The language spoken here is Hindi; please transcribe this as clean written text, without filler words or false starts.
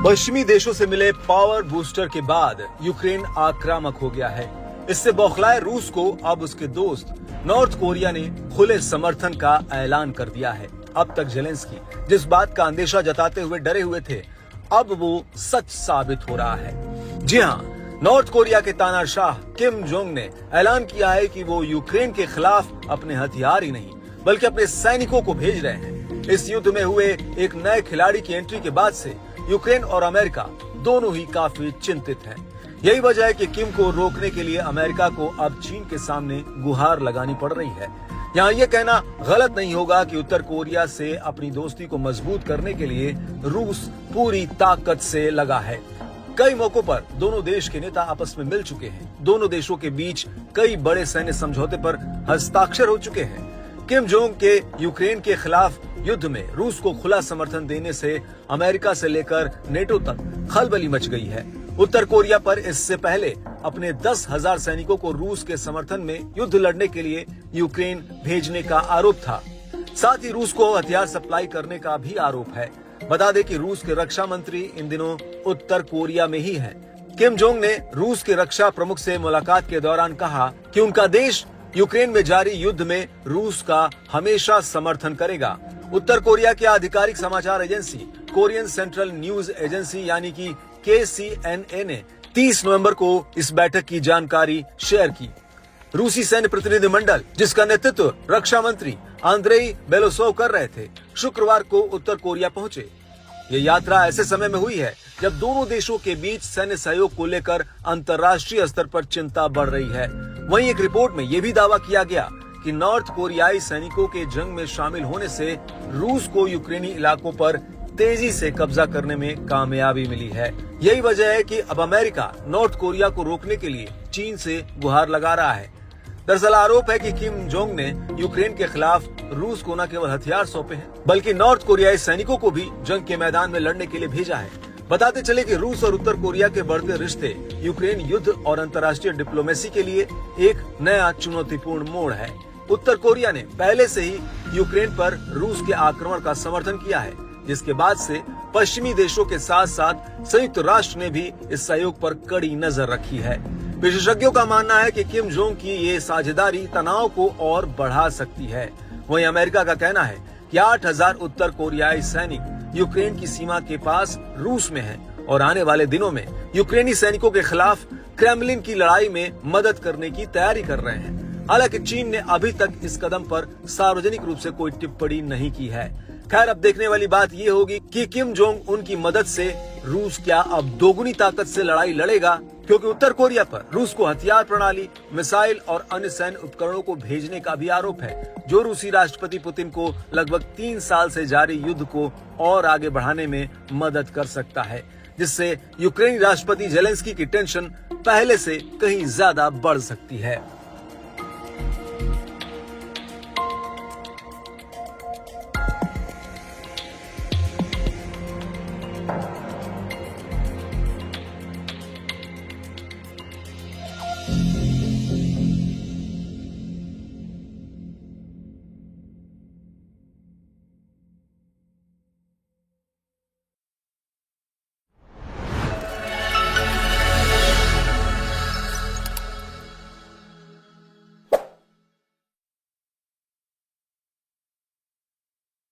पश्चिमी देशों से मिले पावर बूस्टर के बाद यूक्रेन आक्रामक हो गया है। इससे बौखलाए रूस को अब उसके दोस्त नॉर्थ कोरिया ने खुले समर्थन का ऐलान कर दिया है। अब तक जेलेंस्की जिस बात का अंदेशा जताते हुए डरे हुए थे, अब वो सच साबित हो रहा है। जी हाँ, नॉर्थ कोरिया के तानाशाह किम जोंग ने ऐलान किया है कि वो यूक्रेन के खिलाफ अपने हथियार ही नहीं बल्कि अपने सैनिकों को भेज रहे हैं। इस युद्ध में हुए एक नए खिलाड़ी की एंट्री के बाद से यूक्रेन और अमेरिका दोनों ही काफी चिंतित हैं। यही वजह है कि किम को रोकने के लिए अमेरिका को अब चीन के सामने गुहार लगानी पड़ रही है। यहाँ ये कहना गलत नहीं होगा कि उत्तर कोरिया से अपनी दोस्ती को मजबूत करने के लिए रूस पूरी ताकत से लगा है। कई मौकों पर दोनों देश के नेता आपस में मिल चुके हैं। दोनों देशों के बीच कई बड़े सैन्य समझौते पर हस्ताक्षर हो चुके हैं। किम जोंग के यूक्रेन के खिलाफ युद्ध में रूस को खुला समर्थन देने से अमेरिका से लेकर नेटो तक खलबली मच गई है। उत्तर कोरिया पर इससे पहले अपने 10,000 सैनिकों को रूस के समर्थन में युद्ध लड़ने के लिए यूक्रेन भेजने का आरोप था। साथ ही रूस को हथियार सप्लाई करने का भी आरोप है। बता दें कि रूस के रक्षा मंत्री इन दिनों उत्तर कोरिया में ही हैं। किम जोंग ने रूस के रक्षा प्रमुख से मुलाकात के दौरान कहा कि उनका देश यूक्रेन में जारी युद्ध में रूस का हमेशा समर्थन करेगा। उत्तर कोरिया की आधिकारिक समाचार agency Korean central news agency यानी कि KCNA ने 30 नवंबर को इस बैठक की जानकारी शेयर की। रूसी सैन्य प्रतिनिधि मंडल, जिसका नेतृत्व रक्षा मंत्री आंद्रेई बेलोसोव कर रहे थे, शुक्रवार को उत्तर कोरिया पहुंचे। ये यात्रा ऐसे समय में हुई है जब दोनों देशों के बीच सैन्य सहयोग को लेकर अंतर्राष्ट्रीय स्तर पर चिंता बढ़ रही है। वहीं एक रिपोर्ट में यह भी दावा किया गया कि नॉर्थ कोरियाई सैनिकों के जंग में शामिल होने से रूस को यूक्रेनी इलाकों पर तेजी से कब्जा करने में कामयाबी मिली है। यही वजह है कि अब अमेरिका नॉर्थ कोरिया को रोकने के लिए चीन से गुहार लगा रहा है। दरअसल आरोप है कि किम जोंग ने यूक्रेन के खिलाफ रूस को न केवल हथियार सौंपे हैं बल्कि नॉर्थ कोरियाई सैनिकों को भी जंग के मैदान में लड़ने के लिए भेजा है। बताते चले कि रूस और उत्तर कोरिया के बढ़ते रिश्ते यूक्रेन युद्ध और अंतर्राष्ट्रीय डिप्लोमेसी के लिए एक नया चुनौतीपूर्ण मोड़ है। उत्तर कोरिया ने पहले से ही यूक्रेन पर रूस के आक्रमण का समर्थन किया है, जिसके बाद से पश्चिमी देशों के साथ साथ संयुक्त राष्ट्र ने भी इस सहयोग पर कड़ी नजर रखी है। विशेषज्ञों का मानना है कि किम जोंग की ये साझेदारी तनाव को और बढ़ा सकती है। वहीं अमेरिका का कहना है कि 8,000 उत्तर कोरियाई सैनिक यूक्रेन की सीमा के पास रूस में हैं और आने वाले दिनों में यूक्रेनी सैनिकों के खिलाफ क्रेमलिन की लड़ाई में मदद करने की तैयारी कर रहे हैं। हालांकि चीन ने अभी तक इस कदम पर सार्वजनिक रूप से कोई टिप्पणी नहीं की है। खैर, अब देखने वाली बात ये होगी कि किम जोंग उनकी मदद से रूस क्या अब दोगुनी ताकत से लड़ाई लड़ेगा, क्योंकि उत्तर कोरिया पर रूस को हथियार प्रणाली, मिसाइल और अन्य सैन्य उपकरणों को भेजने का भी आरोप है, जो रूसी राष्ट्रपति पुतिन को लगभग 3 साल से जारी युद्ध को और आगे बढ़ाने में मदद कर सकता है, जिससे यूक्रेनी राष्ट्रपति जेलेंस्की की टेंशन पहले से कहीं ज्यादा बढ़ सकती है।